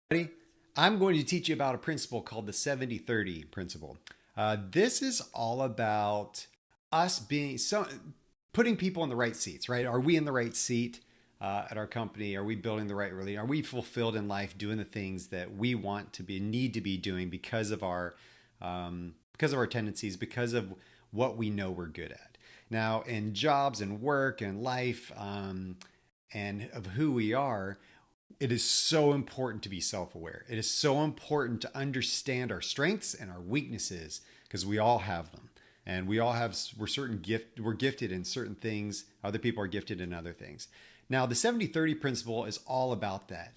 Everybody, I'm going to teach you about a principle called the 70-30 principle. This is all about us putting people in the right seats, right? Are we in the right seat at our company? Are we building the right relationship? Are we fulfilled in life doing the things that we want to be, need to be doing because of our tendencies, because of what we know we're good at? Now, in jobs and work and life, and of who we are, it is so important to be self-aware. It is so important to understand our strengths and our weaknesses because we all have them. And we're gifted in certain things. Other people are gifted in other things. Now, the 70-30 principle is all about that.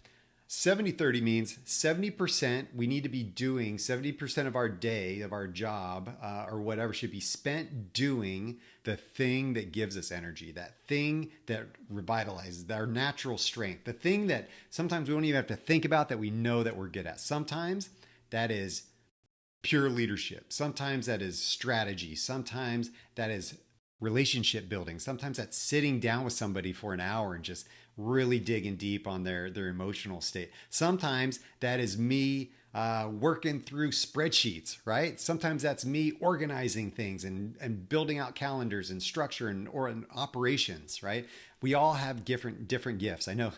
70-30 means 70% we need to be doing 70% of our day, of our job, or whatever should be spent doing the thing that gives us energy, that thing that revitalizes our natural strength, the thing that sometimes we don't even have to think about that we know that we're good at. Sometimes that is pure leadership. Sometimes that is strategy. Sometimes that is relationship building. Sometimes that's sitting down with somebody for an hour and just really digging deep on their emotional state. Sometimes that is me working through spreadsheets, right? Sometimes that's me organizing things and building out calendars and structure and operations, right? We all have different gifts. I know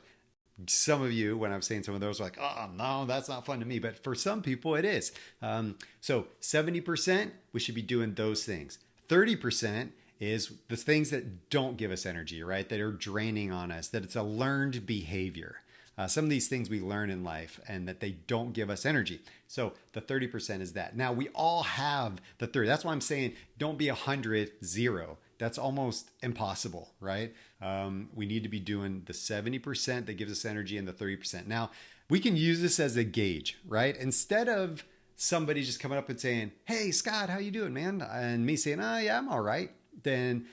some of you, when I'm saying some of those, are like, oh, no, that's not fun to me. But for some people, it is. So 70%, we should be doing those things. 30% is the things that don't give us energy, right? That are draining on us, that it's a learned behavior. Some of these things we learn in life and that they don't give us energy. So the 30% is that. Now we all have the 30. That's why I'm saying don't be 100, 0. That's almost impossible, right? We need to be doing the 70% that gives us energy and the 30%. Now we can use this as a gauge, right? Instead of somebody just coming up and saying, "Hey, Scott, how you doing, man?" And me saying, "Oh, yeah, I'm all right." Then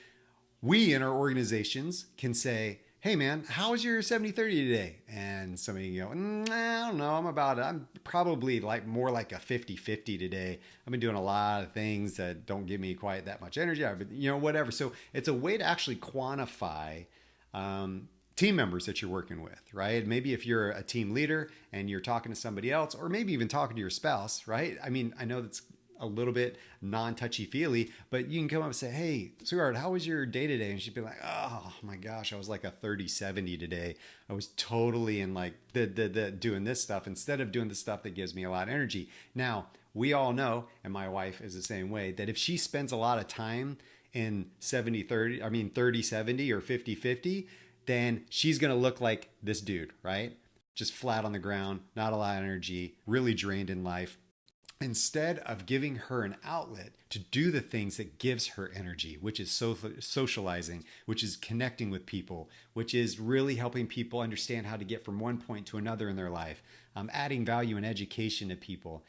we in our organizations can say, "Hey man, how was your 70-30 today?" And somebody go, I don't know, I'm probably like more like a 50-50 today. I've been doing a lot of things that don't give me quite that much energy, but whatever. So it's a way to actually quantify team members that you're working with, right? Maybe if you're a team leader and you're talking to somebody else, or maybe even talking to your spouse, right? I mean, I know that's a little bit non-touchy-feely, but you can come up and say, "Hey, sweetheart, how was your day today?" And she'd be like, "Oh my gosh, I was like a 30-70 today. I was totally in like doing this stuff instead of doing the stuff that gives me a lot of energy." Now, we all know, and my wife is the same way, that if she spends a lot of time in 70-30, I mean 30-70 or 50-50, then she's going to look like this dude, right? Just flat on the ground, not a lot of energy, really drained in life. Instead of giving her an outlet to do the things that gives her energy, which is socializing, which is connecting with people, which is really helping people understand how to get from one point to another in their life, adding value and education to people.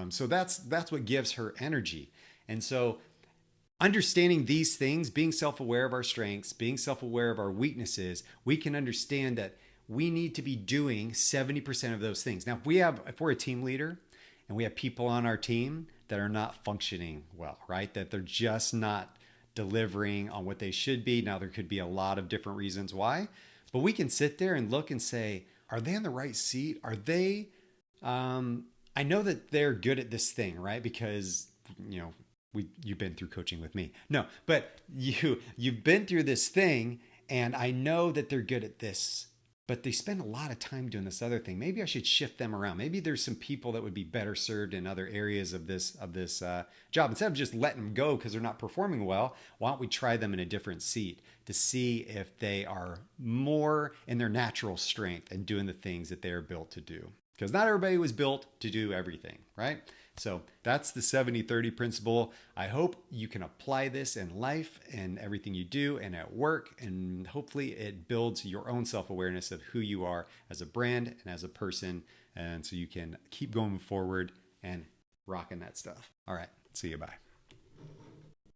So that's what gives her energy. And so understanding these things, being self-aware of our strengths, being self-aware of our weaknesses, we can understand that we need to be doing 70% of those things. Now, if we're a team leader, and we have people on our team that are not functioning well, right? That they're just not delivering on what they should be. Now, there could be a lot of different reasons why, but we can sit there and look and say, are they in the right seat? Are they, I know that they're good at this thing, right? Because, you've been through coaching with me. No, but you've been through this thing and I know that they're good at this, but they spend a lot of time doing this other thing. Maybe I should shift them around. Maybe there's some people that would be better served in other areas of this job. Instead of just letting them go because they're not performing well, why don't we try them in a different seat to see if they are more in their natural strength and doing the things that they are built to do? Because not everybody was built to do everything, right? So that's the 70-30 principle. I hope you can apply this in life and everything you do and at work. And hopefully it builds your own self-awareness of who you are as a brand and as a person. And so you can keep going forward and rocking that stuff. All right. See you. Bye.